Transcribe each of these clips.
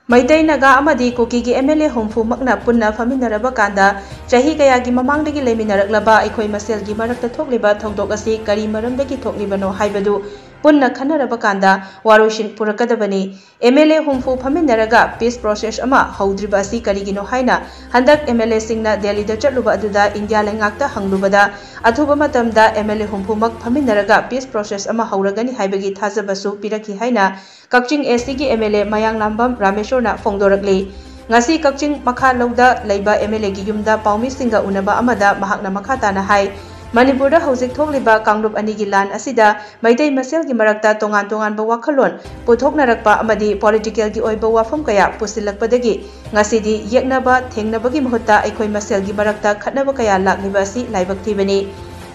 Maitai Naga Amadi Kuki gi MLA Homfu Makna Punna Faminaraba Kanda Chahi Kayagi Mamangdagi Leminaraklaba Aikoi Masel gi Marakta Thokliba Thongdok asi Kari Maramdagi Thoklibano Haibadu Punna Khanaraba Kanda Warushin Purakadabani MLA Homfu Faminaraga Peace Process Ama Haudriba asi Karigino Haina Handak MLA Singna Delhi da Chatluba aduda India Lengakta Hanglubada Athuba matamda MLA Homfu Mak Faminaraga Peace Process Ama Hauragani Haibagi Thazabasu Piraki Haina Kakching SC gi MLA Mayang Lambam Rameshwar na Fongdorakli ngasi Kakching Makha Lawda Leiba MLA gi yumda Paumi Singa unaba amada mahakna makhata na hai Manipurda hojik thokliba Kanglup ani gi lan asida Maitai Masel gi marakta tongan ba wakhalon puthoknarakpa amadi political gi oiba wafam kaya pusilakpadagi ngasidi yeknaba thengnabagi mahutta aikoi Masel gi marakta khatnaba kaya lakliba si laibak thibani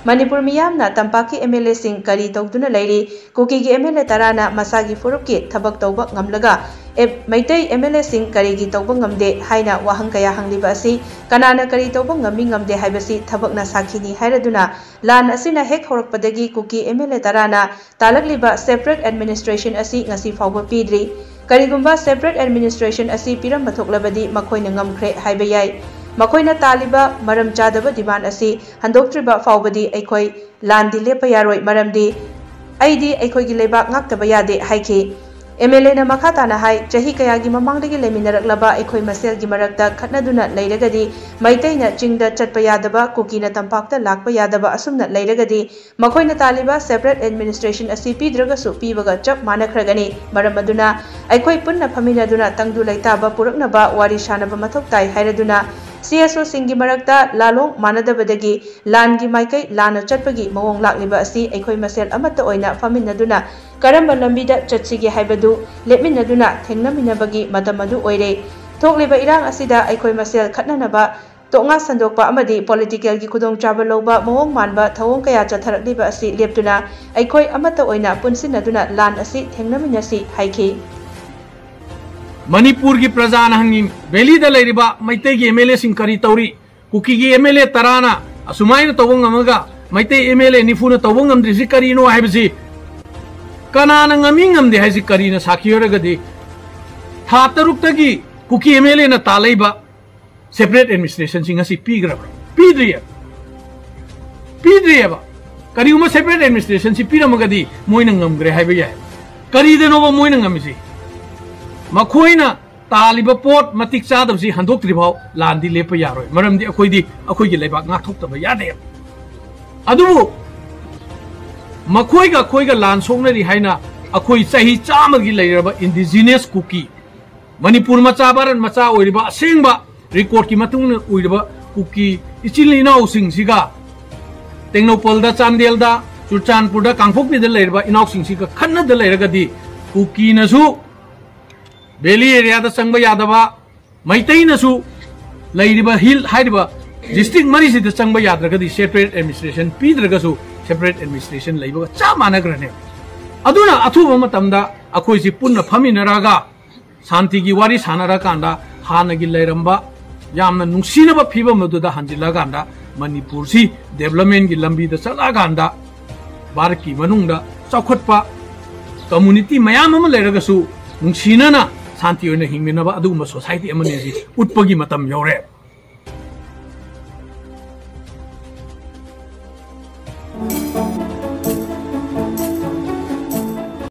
Manipur miyamna tampaki MLA sing kari tawduna lairi Kuki gi MLA tarana masagi furup ki thabak tawba ngamlaga Maitai MLA sing kari gi tawba ngamde haina wahang kaya hangliba asi kanana kari tawba ngami ngamde haibasi thabak na sakhini hairaduna lan asina hek horakpadagi Kuki MLA tarana talakliba separate administration asi ngasi fawba pidri karigumba separate administration asi piram mathoklabadi makhoina ngamkhre haiba yai Makoina taliba maram chadaba demand asi handoktriba fawbadi aikoi landi lepa yaroi maramdi aidi aikoi gi lebak ngaktaba yade haiki MLA na makhata na hai chahi kaya gi mamangdagi leminaraklaba aikoi masel gi marakta khatnaduna leiragadi maitaina chingda chatpa yadaba Kuki na tampakta lakpa yadaba asumna leiragadi makoina taliba separate administration asi pidragasu pibaga chap manakragani maram aduna aikoi punna phaminaduna tangdu leitaba puraknaba wari shanaba mathoktai hairaduna CSO Singi Marakta Lalong Manadabadagi Langi Maikai Lana Chatpagi Mawong Lakliba asi Aikoi Masel Amata Oina Faminaduna Karamba Lambida Chatsigi Haibadu Lepminaduna Tengnaminabagi Matamadu Oire Thokliba Irang Asida Aikoi Masel Khatnanaba Tonga Sandokpa Amadi Political gi Kudong Chaba Loba Mawong Manba Thawong Kaya Chatharakliba asi Leptuna Aikoi Amata Oina Punsinaduna Lan asi Tengnaminasi Haiki Manipur की प्रजा हंगी valley मैते की MLA Singh करी तौरी cookie की MLA तराना असुमाइन तवंगमगा मैते MLA निफुना तवंगमद्रिसि करीनो हाइबसि कनाना ngami हाइसि Kareena साखियोरगदि था तरुक्तगी cookie MLA ना तालैबा separate administration Singh असि पीद्रियबा करीउमा सेपरेट एडमिनिस्ट्रेशन सि पीरमगदि मोइना ngमग्रे हाइबा याय करीदनोबा मोइना ngमसि मखोइना तालिबा पोट मतिक चादबसि हंदोक्त्रिबाव लांदी लेप यारोय मरमदि अखोइगी लेबाक ngathokतबा यादे अदुबु मखोइगा खोइगा लान सोंगनरि हाइना अखोइ चाहि चामगी लेरबा इंडिजिनियस कुकी मणिपुर मचा भारत मचा ओइरिबा असेंगबा रिकॉर्ड की मतुंग ओइरिबा कुकी इचिलिनाउ सिंगसिगा टेक्नोपोलदा चांदेलदा चुरचानपुरदा कांगफोकनिदा लेरबा इनाउ सिंगसिगा खन्नदा लेरगदि कुकी नसु Valley area da sangba yadaba maitai nasu lairiba hill haiba district mari si da sangba yadragadi separate administration pidragasu separate administration laiba cha managrane aduna athuba matamda akoi si punna phaminaraga shanti gi wari sanara kanda hanagi lairamba yamna nungsinaba phiba maduda hanjila ganda Manipur si development gi lambi da chala ganda barki manungda chaukhotpa community mayam ama lairagasu nungsinana शांति हिंगमिनबा society उत्पगी मतम you're